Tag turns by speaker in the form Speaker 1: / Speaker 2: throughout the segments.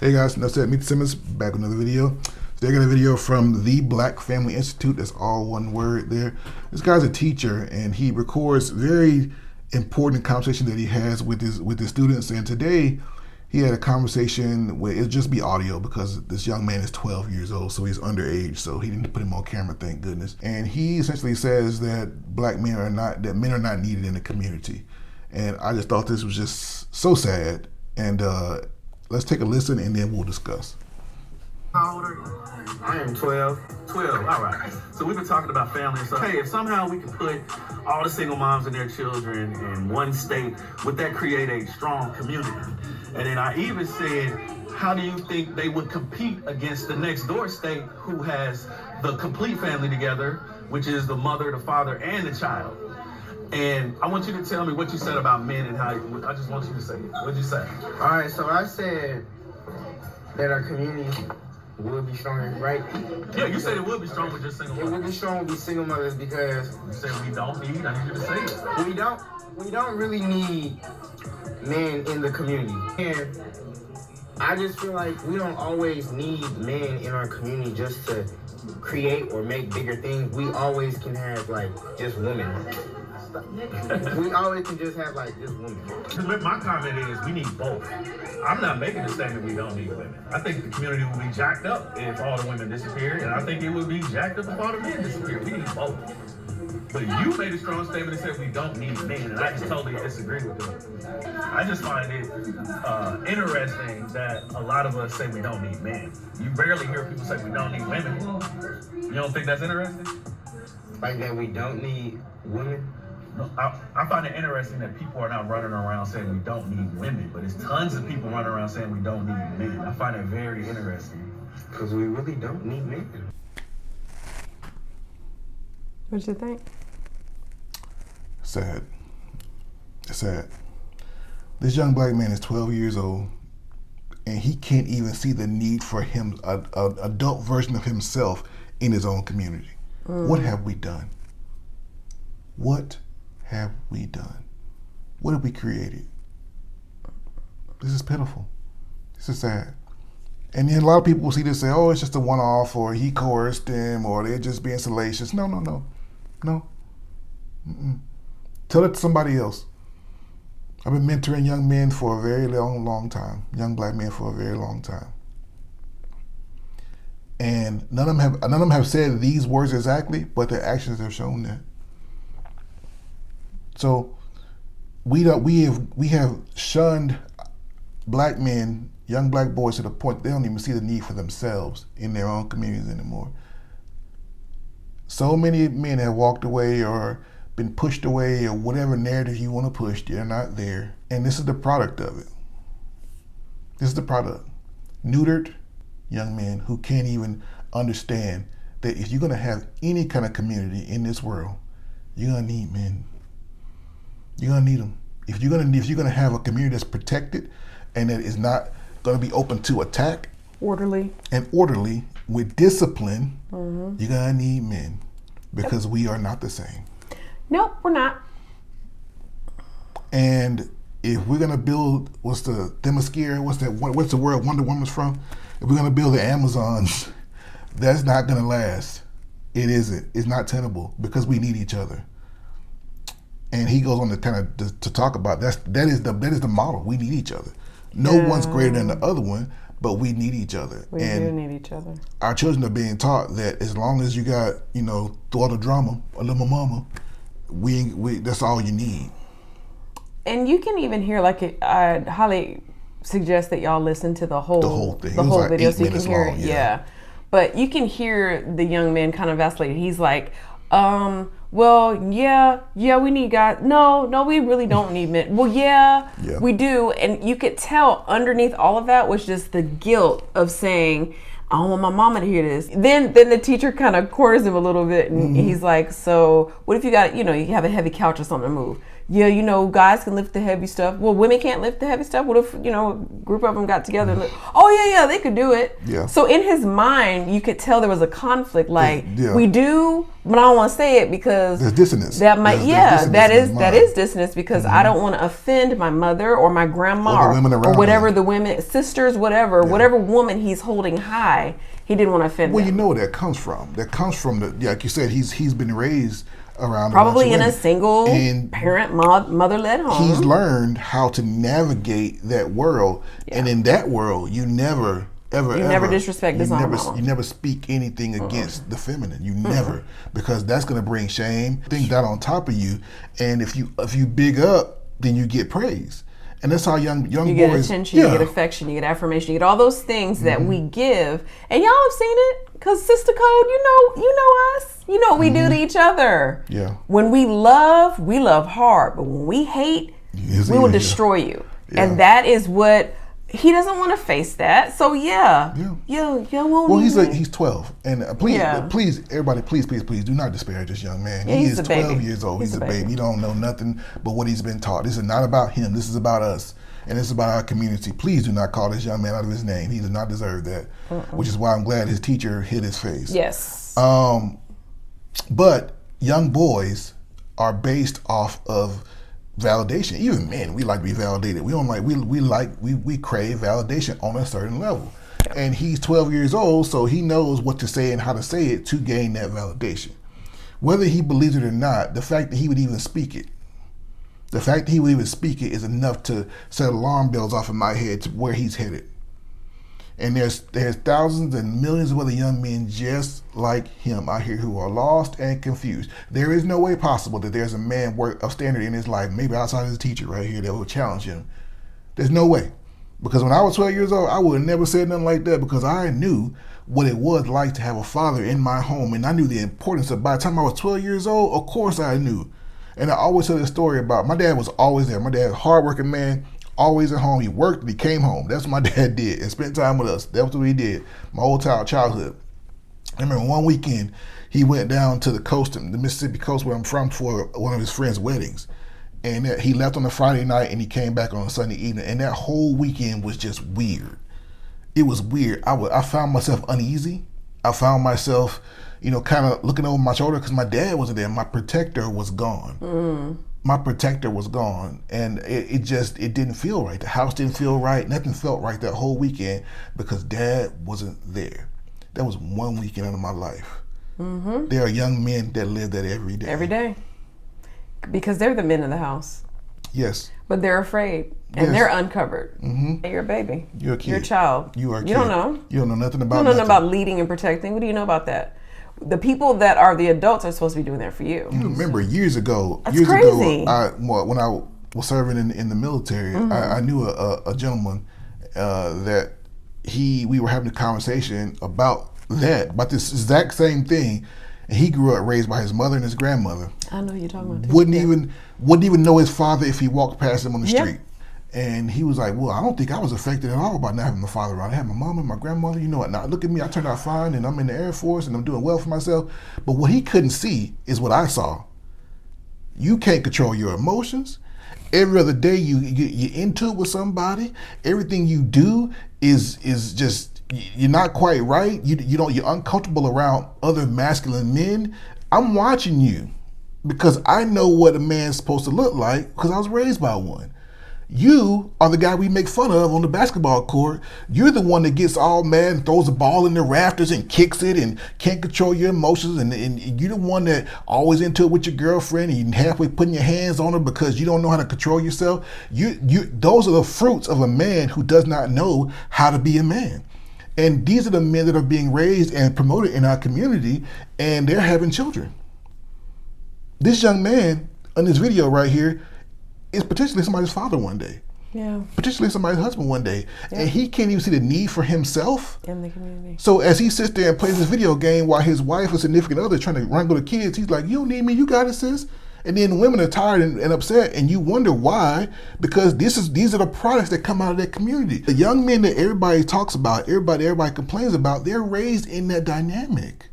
Speaker 1: Hey guys, that's it. Meet Simmons back with another video. Today I got a video from the Black Family Institute. That's all one word there. This guy's a teacher and he records very important conversation that he has with his students. And today he had a conversation where it'll just be audio because this young man is 12 years old, so he's underage, so he didn't put him on camera, thank goodness. And he essentially says that men are not needed in the community. And I just thought this was just so sad. And let's take a listen and then we'll discuss.
Speaker 2: How old are you? I am 12. 12, all right. So we've been talking about family and stuff. Hey, if somehow we can put all the single moms and their children in one state, would that create a strong community? And then I even said, how do you think they would compete against the next door state who has the complete family together, which is the mother, the father, and the child? And I want you to tell me what you said about men and how, I just want you to say it. What'd you say?
Speaker 3: All right, so I said that our community would be stronger, right?
Speaker 2: Yeah, you said it would be strong with just single mothers.
Speaker 3: It would be strong with single mothers because
Speaker 2: you said we don't need, I need you to say it.
Speaker 3: We don't really need men in the community. And I just feel like we don't always need men in our community just to create or make bigger things. We always can have like just women. We always can just have like just women.
Speaker 2: My comment is we need both. I'm not making the statement we don't need women. I think the community would be jacked up if all the women disappeared, and I think it would be jacked up if all the men disappeared. We need both. But you made a strong statement and said we don't need men, and I just totally disagree with it. I just find it interesting that a lot of us say we don't need men. You rarely hear people say we don't need women. You don't think that's interesting?
Speaker 3: Like that we don't need women?
Speaker 2: No, I find it interesting that people are not running around saying we don't need women, but there's tons of people running around saying we don't need men. I find it very interesting.
Speaker 3: Because we really don't need men.
Speaker 4: What you think?
Speaker 1: Sad. It's sad. This young black man is 12 years old and he can't even see the need for him, an adult version of himself in his own community. What have we done? What have we done? What have we created? This is pitiful. This is sad. And then a lot of people will see this and say, oh, it's just a one-off, or he coerced them, or they're just being salacious. No. Tell it to somebody else. I've been mentoring young men for a very long time, young black men for a very long time. And none of them have said these words exactly, but their actions have shown that. So we have shunned black men, young black boys, to the point they don't even see the need for themselves in their own communities anymore. So many men have walked away or been pushed away, or whatever narrative you want to push, they're not there. And this is the product of it. This is the product. Neutered young men who can't even understand that if you're going to have any kind of community in this world, you're going to need men. You're going to need them. If you're going to have a community that's protected and that is not going to be open to attack, orderly with discipline, you're going to need men, because we are not the same.
Speaker 4: Nope, we're not.
Speaker 1: And if we're gonna build, what's the word Wonder Woman's from? If we're gonna build the Amazons, that's not gonna last. It isn't. It's not tenable, because we need each other. And he goes on to talk about that is the model. We need each other. No one's greater than the other one, but we need each other.
Speaker 4: We do need each other.
Speaker 1: Our children are being taught that as long as you got, through all the drama, a little mama, we that's all you need.
Speaker 4: And you can even hear, I highly suggest that y'all listen to the whole
Speaker 1: thing.
Speaker 4: The whole
Speaker 1: like
Speaker 4: video,
Speaker 1: 8
Speaker 4: so you can hear
Speaker 1: long,
Speaker 4: it. Yeah. But you can hear the young man kind of vacillating. He's like, well, yeah, we need guys. No, we really don't need men. Well, yeah, we do. And you could tell underneath all of that was just the guilt of saying, I don't want my mama to hear this. Then the teacher kind of corners him a little bit, and he's like, so what if you got, you have a heavy couch or something to move? yeah, you know, guys can lift the heavy stuff. Well, women can't lift the heavy stuff. What if, you know, a group of them got together and oh yeah, they could do it.
Speaker 1: Yeah.
Speaker 4: So in his mind, you could tell there was a conflict. Like,
Speaker 1: Yeah.
Speaker 4: we do, but I don't want to say it because
Speaker 1: there's dissonance.
Speaker 4: that might,
Speaker 1: There's dissonance
Speaker 4: that is dissonance because I don't want to offend my mother or my grandma
Speaker 1: Or the women
Speaker 4: or
Speaker 1: around
Speaker 4: whatever
Speaker 1: him.
Speaker 4: the women, sisters, whatever woman he's holding high. He didn't want to offend
Speaker 1: Well,
Speaker 4: them.
Speaker 1: you know where that comes from. That comes from like you said, he's been raised around
Speaker 4: Probably
Speaker 1: a
Speaker 4: in
Speaker 1: bunch
Speaker 4: a
Speaker 1: of women.
Speaker 4: single
Speaker 1: And
Speaker 4: parent, mother-led home.
Speaker 1: he's learned how to navigate that world, and in that world, you never
Speaker 4: disrespect this mama.
Speaker 1: you never speak anything against the feminine. You never, because that's going to bring shame. Think that on top of you, and if you big up, then you get praise. And that's how young
Speaker 4: you
Speaker 1: boys
Speaker 4: get attention, you get affection, you get affirmation, you get all those things that we give. And y'all have seen it, because Sister Code, you know us. You know what we do to each other.
Speaker 1: Yeah.
Speaker 4: When we love hard. But when we hate, we will destroy you.
Speaker 1: Yeah.
Speaker 4: And that is what he doesn't want to face that. So yeah.
Speaker 1: Well, he's 12, and please, everybody, please do not disparage this young man.
Speaker 4: Yeah,
Speaker 1: he
Speaker 4: he's
Speaker 1: is
Speaker 4: a baby.
Speaker 1: 12 years old. He's a baby. He don't know nothing but what he's been taught. This is not about him. This is about us, and it's about our community. Please do not call this young man out of his name. He does not deserve that. Which is why I'm glad his teacher hit his face.
Speaker 4: Yes.
Speaker 1: But young boys are based off of validation. Even men, we like to be validated. We don't like we crave validation on a certain level. Yeah. And he's 12 years old, so he knows what to say and how to say it to gain that validation. Whether he believes it or not, the fact that he would even speak it, is enough to set alarm bells off in my head to where he's headed. And there's thousands and millions of other young men just like him out here who are lost and confused. There is no way possible that there's a man of standard in his life, maybe outside of his teacher right here, that will challenge him. There's no way. Because when I was 12 years old, I would have never said nothing like that, because I knew what it was like to have a father in my home. And I knew the importance of, by the time I was 12 years old, of course I knew. And I always tell this story about, my dad was always there. My dad was a hardworking man, always at home. He worked and he came home. That's what my dad did, and spent time with us. That was what he did my whole childhood. I remember one weekend he went down to the coast, the Mississippi coast where I'm from, for one of his friends' weddings. And he left on a Friday night and he came back on a Sunday evening. And that whole weekend was just weird. It was weird. I found myself uneasy. I found myself, kind of looking over my shoulder because my dad wasn't there. My protector was gone. My protector was gone, and it didn't feel right. The house didn't feel right. Nothing felt right that whole weekend because Dad wasn't there. That was one weekend out of my life. There are young men that live that every day.
Speaker 4: Every day. Because they're the men in the house.
Speaker 1: Yes.
Speaker 4: But they're afraid, and they're uncovered. You're a baby.
Speaker 1: You're a kid.
Speaker 4: You're a child.
Speaker 1: You are a kid.
Speaker 4: You don't know.
Speaker 1: You don't know nothing about
Speaker 4: You don't know nothing about leading and protecting. What do you know about that? The people that are the adults are supposed to be doing that for you.
Speaker 1: You remember years ago,
Speaker 4: That's crazy.
Speaker 1: when I was serving in the military, I knew a gentleman that we were having a conversation about this exact same thing. And he grew up raised by his mother and his grandmother.
Speaker 4: I know who you're talking about.
Speaker 1: Wouldn't even know his father if he walked past him on the street. And he was like, well, I don't think I was affected at all by not having my father around. I had my mom and my grandmother. You know what? Now look at me. I turned out fine, and I'm in the Air Force, and I'm doing well for myself. But what he couldn't see is what I saw. You can't control your emotions. Every other day you're into it with somebody. Everything you do is just, you're not quite right. You're uncomfortable around other masculine men. I'm watching you because I know what a man's supposed to look like because I was raised by one. You are the guy we make fun of on the basketball court. You're the one that gets all mad and throws the ball in the rafters and kicks it and can't control your emotions. And you're the one that always into it with your girlfriend and you're halfway putting your hands on her because you don't know how to control yourself. Those are the fruits of a man who does not know how to be a man. And these are the men that are being raised and promoted in our community, and they're having children. This young man in this video right here is potentially somebody's father one day. Yeah. Potentially somebody's husband one day. Yeah. And he can't even see the need for himself
Speaker 4: in the community.
Speaker 1: So as he sits there and plays this video game while his wife or significant other trying to wrangle the kids, he's like, you don't need me, you got it, sis. And then women are tired and upset, and you wonder why, because these are the products that come out of that community. The young men that everybody talks about, everybody complains about, they're raised in that dynamic.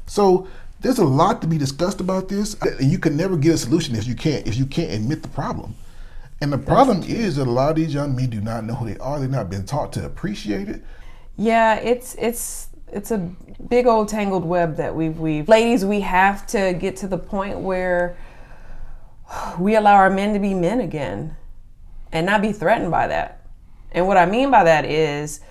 Speaker 1: So There's a lot to be discussed about this. You can never get a solution if you can't admit the problem. And the problem is that a lot of these young men do not know who they are. They've not been taught to appreciate it.
Speaker 4: Yeah, it's a big old tangled web that we've weaved. Ladies, we have to get to the point where we allow our men to be men again and not be threatened by that. And what I mean by that is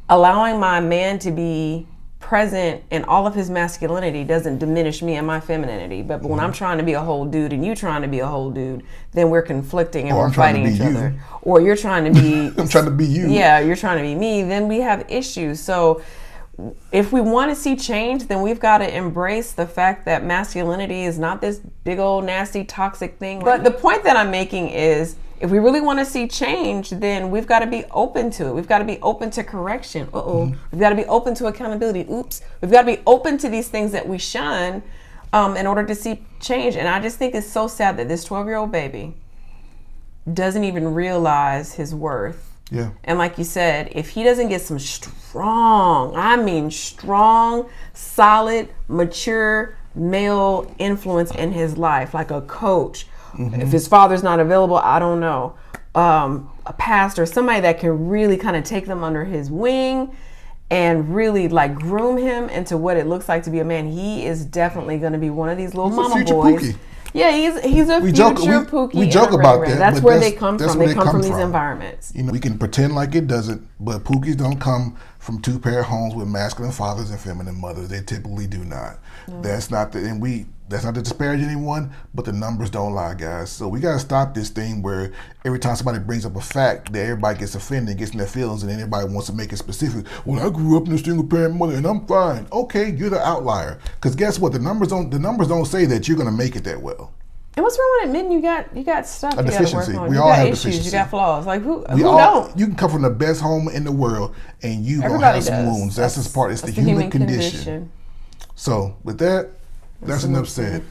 Speaker 4: allowing my man to be present in all of his masculinity doesn't diminish me and my femininity. But when I'm trying to be a whole dude and you trying to be a whole dude, then we're conflicting and we're fighting each other. Or you're trying to be
Speaker 1: I'm trying to be you.
Speaker 4: Yeah, you're trying to be me, then we have issues. So if we want to see change, then we've got to embrace the fact that masculinity is not this big old nasty toxic thing. But the point that I'm making is, if we really want to see change, then we've got to be open to it. We've got to be open to correction. We've got to be open to accountability. We've got to be open to these things that we shun in order to see change. And I just think it's so sad that this 12-year-old baby doesn't even realize his worth.
Speaker 1: Yeah.
Speaker 4: And like you said, if he doesn't get some strong, solid, mature male influence in his life, like a coach, if his father's not available, I don't know, a pastor, somebody that can really kind of take them under his wing and really like groom him into what it looks like to be a man, he is definitely going to be one of these little mama boys.
Speaker 1: Pookie.
Speaker 4: Yeah, he's a future Pookie.
Speaker 1: We joke about that.
Speaker 4: That's where they come from. They come from these environments.
Speaker 1: You know, we can pretend like it doesn't, but Pookies don't come from two-parent homes with masculine fathers and feminine mothers. They typically do not. That's not to disparage anyone, but the numbers don't lie, guys. So we got to stop this thing where every time somebody brings up a fact, that everybody gets offended, gets in their feelings, and then everybody wants to make it specific. Well, I grew up in a single-parent mother, and I'm fine. Okay, you're the outlier. Because guess what? The numbers don't say that you're going to make it that well.
Speaker 4: And what's wrong with admitting you got stuff you got to work on?
Speaker 1: We
Speaker 4: you
Speaker 1: all
Speaker 4: got
Speaker 1: have
Speaker 4: issues.
Speaker 1: deficiency.
Speaker 4: You got flaws. Like who don't?
Speaker 1: You can come from the best home in the world, and you gonna have some wounds. That's just part. It's the human condition. So with that, that's enough said.